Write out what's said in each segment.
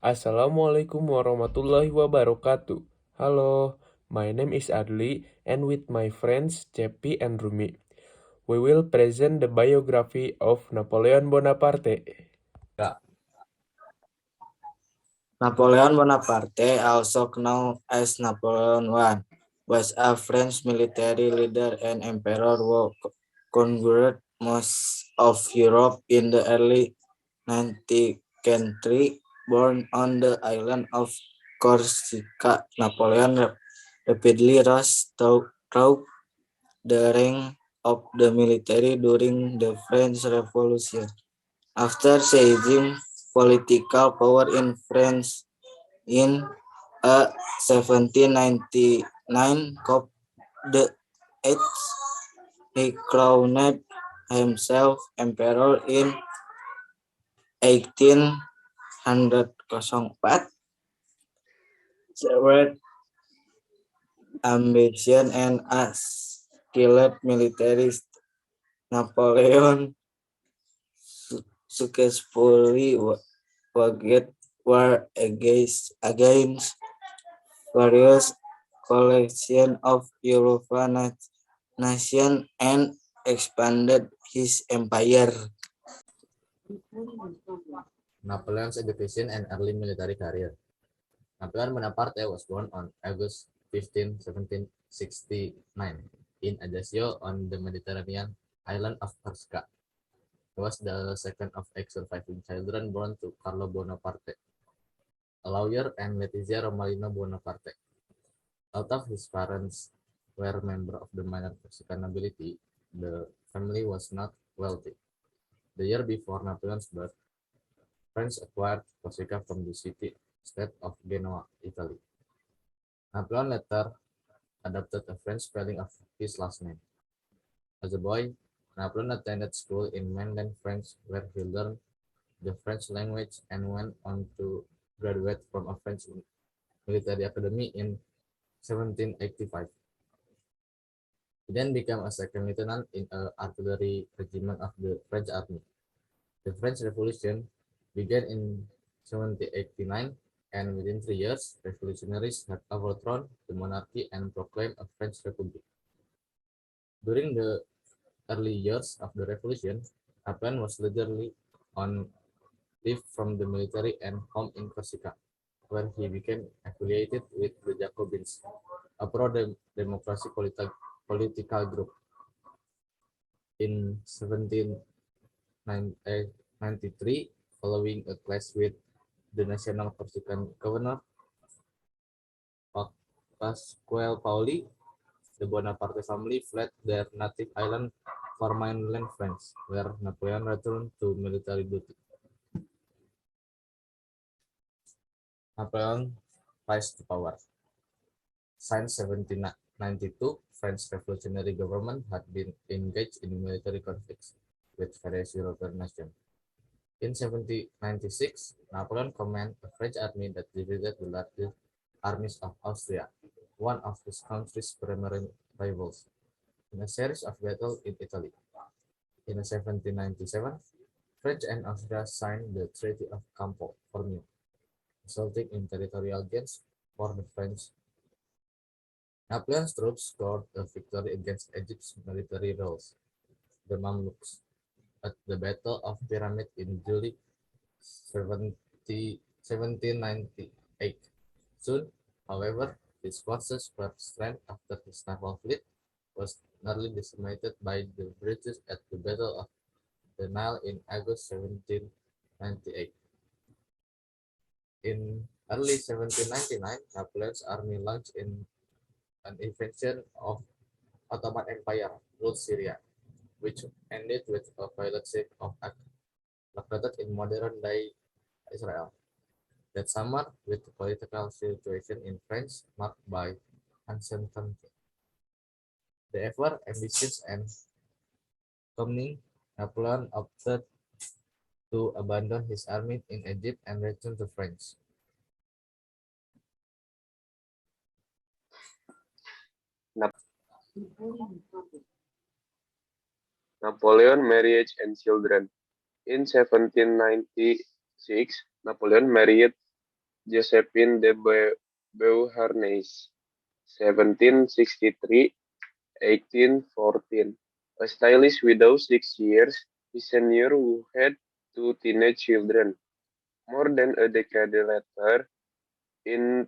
Assalamualaikum warahmatullahi wabarakatuh. Halo, my name is Adli, and with my friends Cepi and Rumi, we will present the biography of Napoleon Bonaparte. Napoleon Bonaparte, also known as Napoleon I, was a French military leader and emperor who conquered most of Europe in the early 19th century. Born on the island of Corsica, Napoleon rapidly rose through the rank of the military during the French Revolution. After seizing political power in France in 1799, the eighth, he crowned himself emperor in 1804. With ambition and a skilled militarist, Napoleon successfully waged war against various collection of European nations and expanded his empire. Napoleon's education and early military career. Napoleon Bonaparte was born on August 15, 1769 in Ajaccio on the Mediterranean island of Corsica. He was the second of eight surviving children born to Carlo Bonaparte, a lawyer, and Letizia Romalino Bonaparte. Although his parents were members of the minor Corsican nobility, the family was not wealthy. The year before Napoleon's birth, France acquired Corsica from the city-state of Genoa, Italy. Napoleon later adopted a French spelling of his last name. As a boy, Napoleon attended school in mainland France where he learned the French language and went on to graduate from a French military academy in 1785. He then became a second lieutenant in an artillery regiment of the French army. The French Revolution began in 1789, and within 3 years, revolutionaries had overthrown the monarchy and proclaimed a French republic. During the early years of the revolution, Napoleon was literally on leave from the military and home in Corsica, where he became affiliated with the Jacobins, a pro-democracy political group. In 1793, following a clash with the national Corsican governor, Pasquale Paoli, the Bonaparte family fled their native island for mainland France, where Napoleon returned to military duty. Napoleon rise to power. Since 1792, French revolutionary government had been engaged in military conflicts with various European nations. In 1796, Napoleon commanded a French army that defeated the largest armies of Austria, one of his country's primary rivals, in a series of battles in Italy. In 1797, France and Austria signed the Treaty of Campo Formio, resulting in territorial gains for the French. Napoleon's troops scored a victory against Egypt's military rivals, the Mamluks, at the Battle of Pyramid in July 1798. Soon, however, his forces were strengthened after his naval fleet was nearly decimated by the British at the Battle of the Nile in August 1798. In early 1799, Napoleon's army launched in an invasion of Ottoman Empire ruled Syria, which ended with a violent siege of Acre, located in modern-day Israel. That summer, with the political situation in France marked by uncertainty, the ever ambitious and cunning Napoleon opted to abandon his army in Egypt and return to France. Napoleon Marriage and Children. In 1796, Napoleon married Josephine de Beauharnais, 1763-1814, a stylish widow 6 years his senior who had two teenage children. More than a decade later, in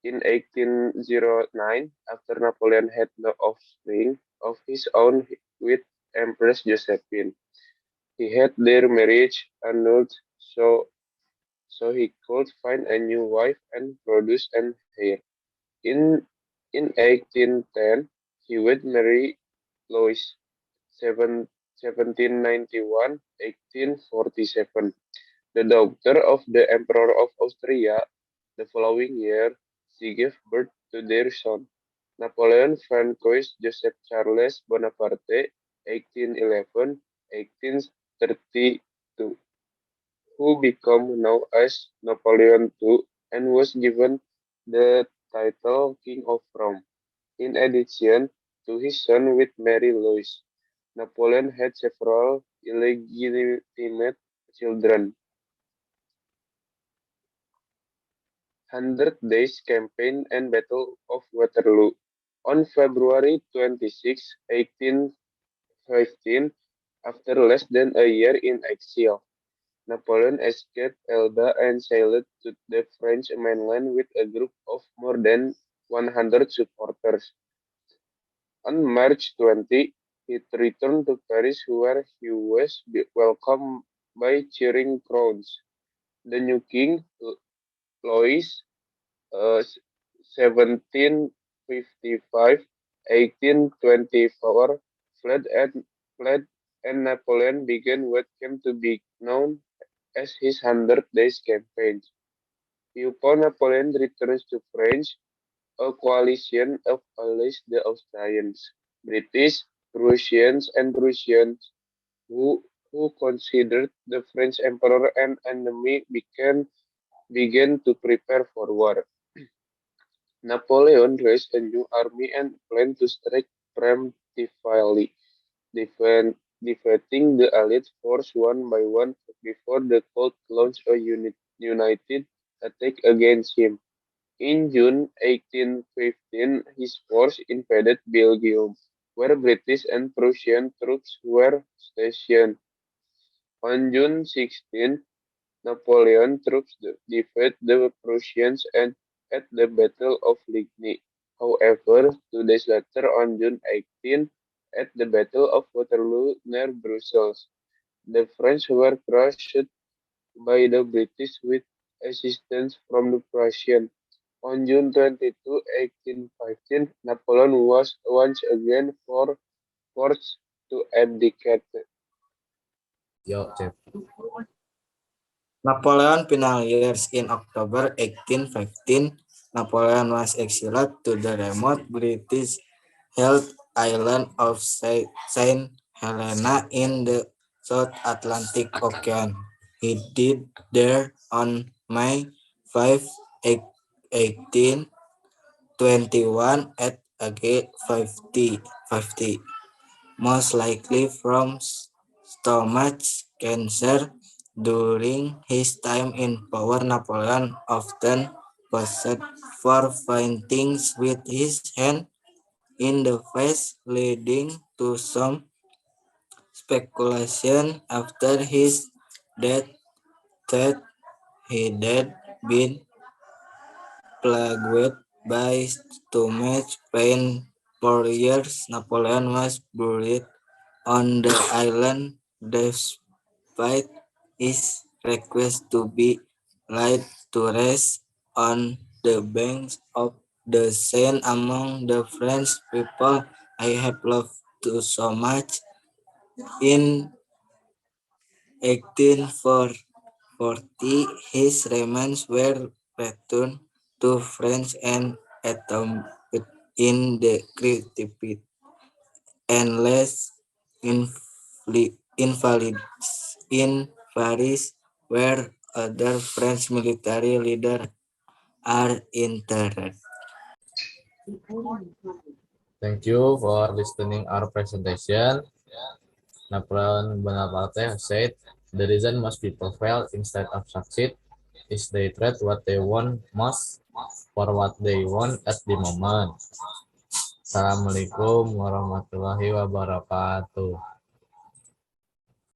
in 1809, after Napoleon had no offspring of his own with Empress Josephine, he had their marriage annulled so he could find a new wife and produce an heir. In in 1810, he would marry Louise, 1791-1847, the daughter of the Emperor of Austria. The following year, she gave birth to their son, Napoleon Francois Joseph Charles Bonaparte, 1811-1832, who became known as Napoleon II and was given the title King of Rome. In addition to his son with Mary Louise, Napoleon had several illegitimate children. Hundred Days Campaign and Battle of Waterloo. On February 26, 1815, after less than a year in exile, Napoleon escaped Elba and sailed to the French mainland with a group of more than 100 supporters. On March 20, he returned to Paris where he was welcomed by cheering crowds. The new king, Louis, 1755-1824, fled and Napoleon began what came to be known as his Hundred Days Campaign. Upon Napoleon returns to France, a coalition of allies, the Austrians, British, Prussians, and Russians, who considered the French emperor an enemy, began to prepare for war. Napoleon raised a new army and planned to strike preemptively, defeating the Allied force one by one before they could launch a united attack against him. In June 1815, his force invaded Belgium, where British and Prussian troops were stationed. On June 16, Napoleon troops defeated the Prussians at the Battle of Ligny. However, 2 days later, on June 18, at the Battle of Waterloo near Brussels, the French were crushed by the British with assistance from the Prussians. On June 22, 1815, Napoleon was once again forced to abdicate. Yo, Cep. Napoleon final years in October 1815, Napoleon was exiled to the remote British held island of Saint Helena in the South Atlantic Ocean. He died there on May 5, 1821 at age 50, most likely from stomach cancer. During his time in power, Napoleon often posed for paintings with his hand in the face, leading to some speculation after his death that he had been plagued by stomach pain for years. Napoleon was buried on the island despite his request to be laid to rest on the banks of the Seine among the French people I have loved so much. In 1840, his remains were returned to France and entombed in the crypt and less invalids in Paris, where other French military leaders are interred. Thank you for listening our presentation. Napoleon Bonaparte said, "The reason most people fail instead of succeed is they trade what they want most for what they want at the moment. Assalamualaikum warahmatullahi wabarakatuh.